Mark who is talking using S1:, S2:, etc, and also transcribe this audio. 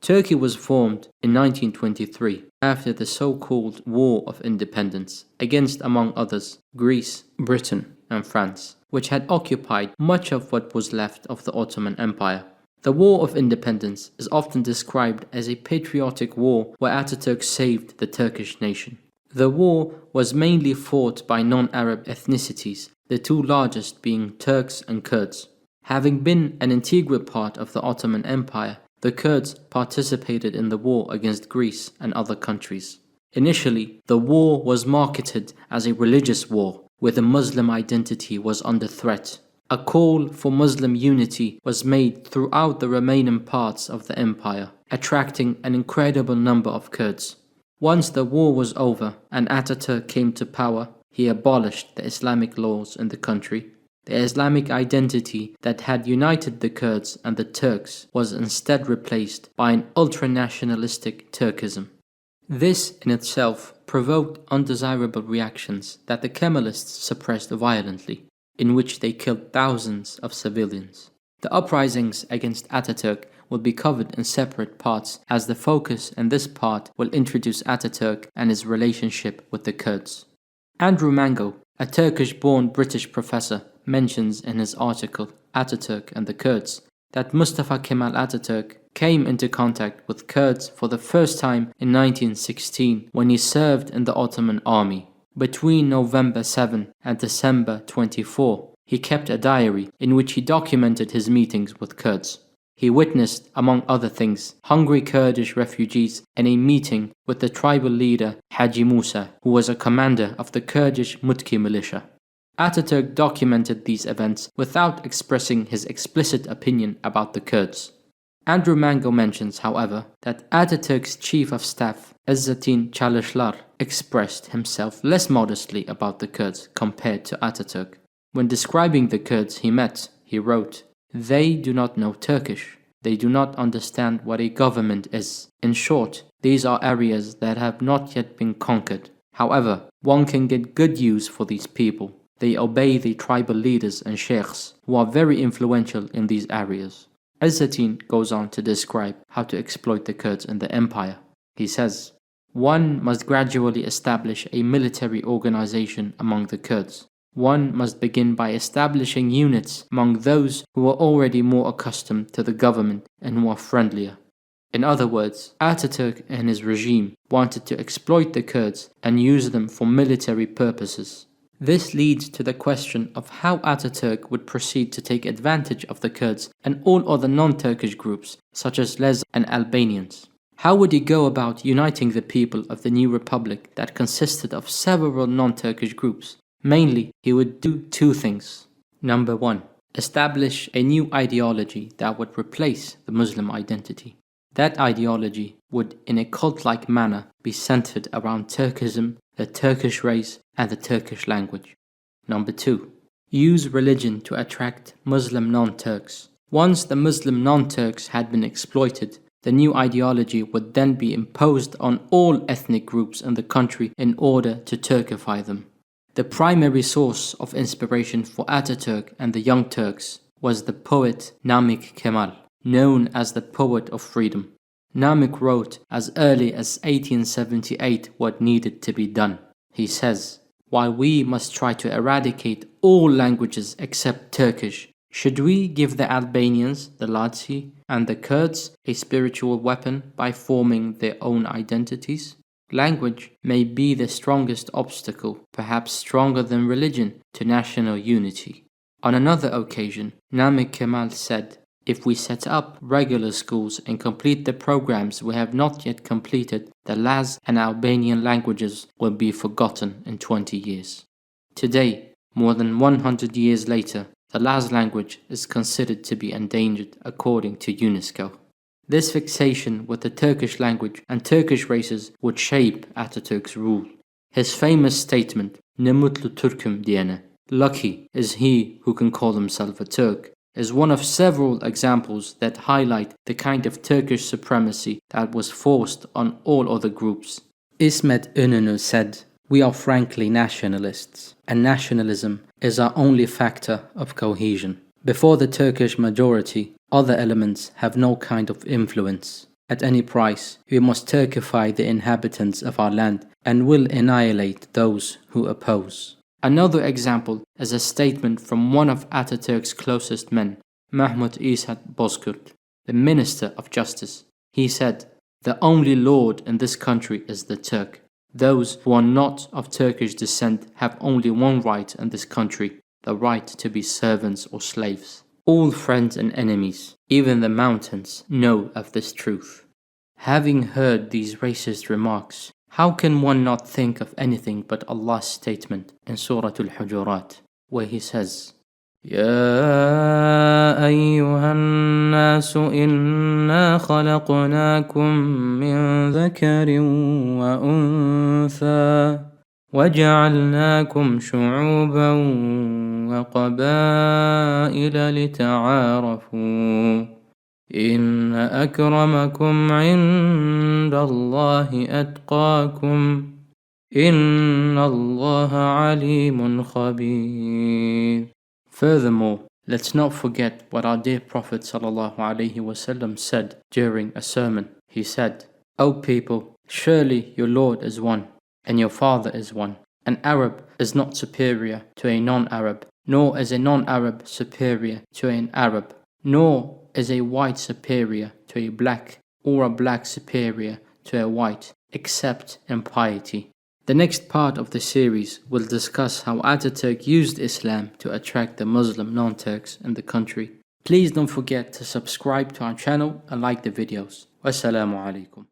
S1: Turkey was formed in 1923 after the so-called War of Independence against, among others, Greece, Britain, and France, which had occupied much of what was left of the Ottoman Empire. The War of Independence is often described as a patriotic war where Ataturk saved the Turkish nation. The war was mainly fought by non-Arab ethnicities, the two largest being Turks and Kurds. Having been an integral part of the Ottoman Empire, the Kurds participated in the war against Greece and other countries. Initially, the war was marketed as a religious war, where the Muslim identity was under threat. A call for Muslim unity was made throughout the remaining parts of the empire, attracting an incredible number of Kurds. Once the war was over and Ataturk came to power, he abolished the Islamic laws in the country. The Islamic identity that had united the Kurds and the Turks was instead replaced by an ultra-nationalistic Turkism. This in itself provoked undesirable reactions that the Kemalists suppressed violently, in which they killed thousands of civilians. The uprisings against Ataturk will be covered in separate parts, as the focus in this part will introduce Ataturk and his relationship with the Kurds. Andrew Mango, a Turkish-born British professor, mentions in his article Ataturk and the Kurds that Mustafa Kemal Ataturk came into contact with Kurds for the first time in 1916 when he served in the Ottoman army. Between November 7 and December 24, he kept a diary in which he documented his meetings with Kurds. He witnessed, among other things, hungry Kurdish refugees and a meeting with the tribal leader Haji Musa, who was a commander of the Kurdish Mutki militia. Ataturk documented these events without expressing his explicit opinion about the Kurds. Andrew Mango mentions, however, that Ataturk's chief of staff, Izzettin Çalışlar, expressed himself less modestly about the Kurds compared to Ataturk. When describing the Kurds he met, he wrote, "They do not know Turkish. They do not understand what a government is. In short, these are areas that have not yet been conquered. However, one can get good use for these people. They obey the tribal leaders and sheikhs, who are very influential in these areas." Izzettin goes on to describe how to exploit the Kurds in the empire. He says, "One must gradually establish a military organization among the Kurds. One must begin by establishing units among those who are already more accustomed to the government and who are friendlier." In other words, Ataturk and his regime wanted to exploit the Kurds and use them for military purposes. This leads to the question of how Ataturk would proceed to take advantage of the Kurds and all other non-Turkish groups, such as Lez and Albanians. How would he go about uniting the people of the new republic that consisted of several non-Turkish groups? Mainly, he would do two things. Number one, establish a new ideology that would replace the Muslim identity. That ideology would, in a cult-like manner, be centered around Turkism, the Turkish race, and the Turkish language. Number two, use religion to attract Muslim non-Turks. Once the Muslim non-Turks had been exploited, the new ideology would then be imposed on all ethnic groups in the country in order to Turkify them. The primary source of inspiration for Ataturk and the Young Turks was the poet Namık Kemal, known as the Poet of Freedom. Namık wrote as early as 1878 what needed to be done. He says, "While we must try to eradicate all languages except Turkish, should we give the Albanians, the Lazi, and the Kurds a spiritual weapon by forming their own identities? Language may be the strongest obstacle, perhaps stronger than religion, to national unity." On another occasion, Namık Kemal said, "If we set up regular schools and complete the programs we have not yet completed, the Laz and Albanian languages will be forgotten in 20 years. Today, more than 100 years later, the Laz language is considered to be endangered according to UNESCO. This fixation with the Turkish language and Turkish races would shape Ataturk's rule. His famous statement, "Ne mutlu Türk'üm diyene," lucky is he who can call himself a Turk, is one of several examples that highlight the kind of Turkish supremacy that was forced on all other groups. Ismet Inönu said, "We are frankly nationalists, and nationalism is our only factor of cohesion. Before the Turkish majority, other elements have no kind of influence. At any price, we must Turkify the inhabitants of our land and will annihilate those who oppose. Another example is a statement from one of Ataturk's closest men, Mahmud Ismet Bozkurt, the Minister of Justice. He said, "The only lord in this country is the Turk. Those who are not of Turkish descent have only one right in this country, the right to be servants or slaves." All friends and enemies, even the mountains, know of this truth. Having heard these racist remarks, how can one not think of anything but Allah's statement in Surah Al-Hujurat, where He says, يا أيها الناس إنا خلقناكم من ذكر وأنثى وجعلناكم شعوبا وقبائل لتعارفوا إن أكرمكم عند الله أتقاكم إن الله عليم خبير. Furthermore, let's not forget what our dear Prophet ﷺ said during a sermon. He said, "O people, surely your Lord is one, and your Father is one. An Arab is not superior to a non-Arab, nor is a non-Arab superior to an Arab, nor is a white superior to a black, or a black superior to a white, except in piety." The next part of the series will discuss how Ataturk used Islam to attract the Muslim non-Turks in the country. Please don't forget to subscribe to our channel and like the videos. Wassalamu alaikum.